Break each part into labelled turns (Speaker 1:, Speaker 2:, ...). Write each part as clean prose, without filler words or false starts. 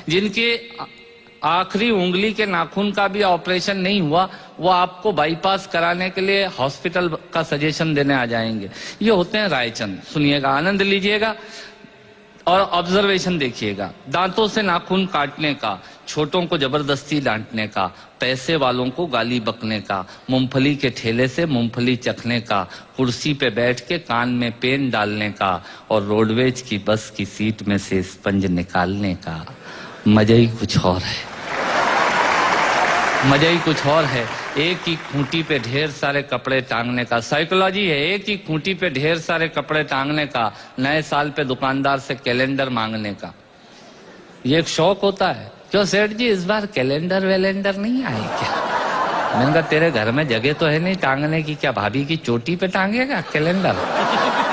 Speaker 1: जिनके आखिरी उंगली के नाखून का भी ऑपरेशन नहीं हुआ, वो आपको बाईपास कराने के लिए हॉस्पिटल का सजेशन देने आ जाएंगे। ये होते हैं रायचंद। सुनिएगा, आनंद लीजिएगा और ऑब्जर्वेशन देखिएगा। दांतों से नाखून काटने का, छोटों को जबरदस्ती डांटने का, पैसे वालों को गाली बकने का, मूंगफली के ठेले से मूंगफली चखने का, कुर्सी पे बैठ के कान में पेन डालने का और रोडवेज की बस की सीट में से स्पंज निकालने का। मजा ही कुछ और है, मजा ही कुछ और है। एक ही खूंटी पे ढेर सारे कपड़े टांगने का, साइकोलॉजी है। एक ही खूंटी पे ढेर सारे कपड़े टांगने का, नए साल पे दुकानदार से कैलेंडर मांगने का, ये एक शौक होता है। क्यों सेठ जी, इस बार कैलेंडर वैलेंडर नहीं आए क्या? मैंने कहा तेरे घर में जगह तो है नहीं टांगने की, क्या भाभी की चोटी पे टांगेगा कैलेंडर?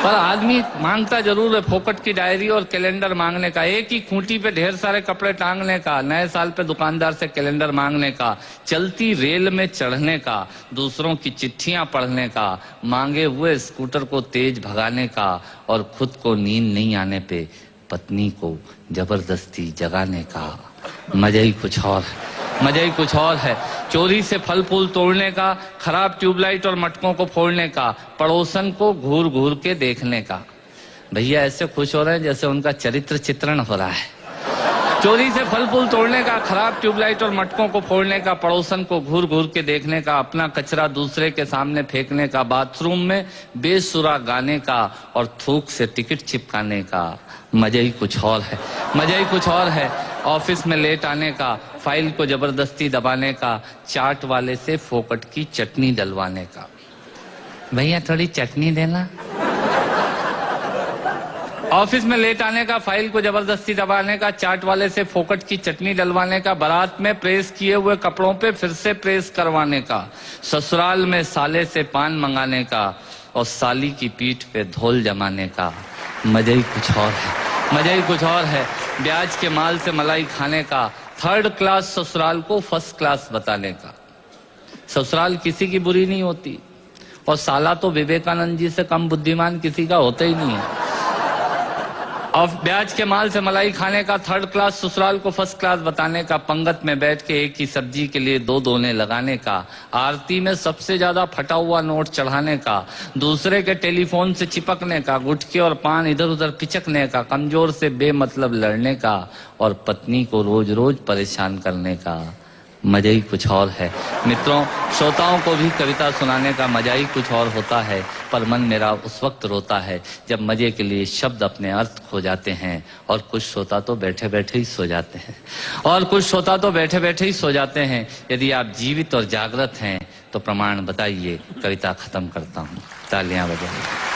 Speaker 1: पर आदमी मांगता जरूर है, फोकट की डायरी और कैलेंडर मांगने का। एक ही खूंटी पे ढेर सारे कपड़े टांगने का, नए साल पे दुकानदार से कैलेंडर मांगने का, चलती रेल में चढ़ने का, दूसरों की चिट्ठियां पढ़ने का, मांगे हुए स्कूटर को तेज भगाने का और खुद को नींद नहीं आने पे पत्नी को जबरदस्ती जगाने का। मजा ही कुछ और है, मजा ही कुछ और है। चोरी से फल फूल तोड़ने का, खराब ट्यूबलाइट और मटकों को फोड़ने का, पड़ोसन को घूर घूर के देखने का। भैया ऐसे खुश हो रहे हैं जैसे उनका चरित्र चित्रण हो रहा है। चोरी से फल फूल तोड़ने का, खराब ट्यूबलाइट और मटकों को फोड़ने का, पड़ोसन को घूर घूर के देखने का, अपना कचरा दूसरे के सामने फेंकने का, बाथरूम में बेसुरा गाने का और थूक से टिकट चिपकाने का। मजा ही कुछ और है, मजा ही कुछ और है। ऑफिस में लेट आने का, फाइल को जबरदस्ती दबाने का, चाट वाले से फोकट की चटनी डलवाने का। भैया थोड़ी चटनी देना। ऑफिस में लेट आने का, फाइल को जबरदस्ती दबाने का, चाट वाले से फोकट की चटनी डलवाने का, बारात में प्रेस किए हुए कपड़ों पे फिर से प्रेस करवाने का, ससुराल में साले से पान मंगाने का और साली की पीठ पे धोल जमाने का। मजा ही कुछ और है, मजा ही कुछ और है। ब्याज के माल से मलाई खाने का, थर्ड क्लास ससुराल को फर्स्ट क्लास बताने का। ससुराल किसी की बुरी नहीं होती और साला तो विवेकानंद जी से कम बुद्धिमान किसी का होता ही नहीं है। और ब्याज के माल से मलाई खाने का, थर्ड क्लास ससुराल को फर्स्ट क्लास बताने का, पंगत में बैठ के एक ही सब्जी के लिए दो दोने लगाने का, आरती में सबसे ज्यादा फटा हुआ नोट चढ़ाने का, दूसरे के टेलीफोन से चिपकने का, गुटके और पान इधर उधर पिचकने का, कमजोर से बेमतलब लड़ने का और पत्नी को रोज रोज परेशान करने का। मजा ही कुछ और है। मित्रों, श्रोताओं को भी कविता सुनाने का मजा ही कुछ और होता है, पर मन मेरा उस वक्त रोता है जब मजे के लिए शब्द अपने अर्थ खो जाते हैं और कुछ श्रोता तो बैठे बैठे ही सो जाते हैं, और कुछ श्रोता तो बैठे बैठे ही सो जाते हैं। यदि आप जीवित और जागृत हैं तो प्रमाण बताइए। कविता खत्म करता हूँ, तालियां बजाइए।